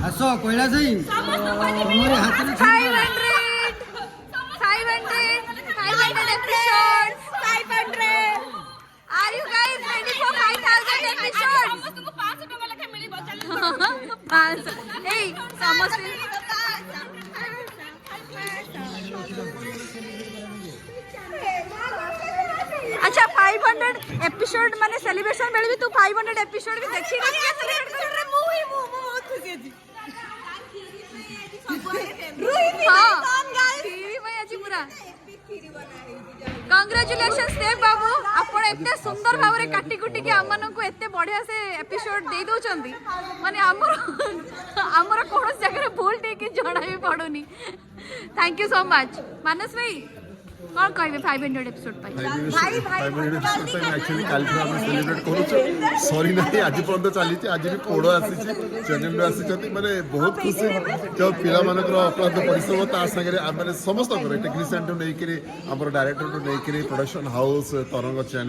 ଆସ କୈଳାସ ଭାଇ ତମରି ହାତରେ 500 episodes. 500. Are you guys ready for 5,000 episodes? ସମସ୍ତଙ୍କୁ 500 ଟଙ୍କା ଲେଖା ମିଳିବ ଚାଲ 500. Hey, ସମସ୍ତେ अच्छा 500 एपिसोड माने सेलिब्रेशन बेले भी तू 500 एपिसोड भी देखी ना सेलिब्रेट कर रे मु बहुत खुशी अछि हां खीरी भाई अछि पूरा कांग्रेचुलेशंस देव बाबू आपण एते सुंदर भावरे काटी कुटी के हमन को एते बढ़िया से एपिसोड दे दोचंदी माने हमर कोन जगह रे भूल टे के जणा भी पडोनी थैंक यू सो मच मानस भाई कौन कहबे 500 एपिसोड पाई भाई 500 एपिसोड पे एक्चुअली काल से हम सेलिब्रेट करू सॉरी नहीं आज पर्यंत चली आज भी पोड़ो आसी चैनल में आसी माने बहुत खुशी जो पिला मानकर अक्लांत परिश्रम ता संगे माने समस्त टेक्नीशियन टू नहीं हमर डायरेक्टर टू नहीं प्रोडक्शन हाउस तरंग चैनल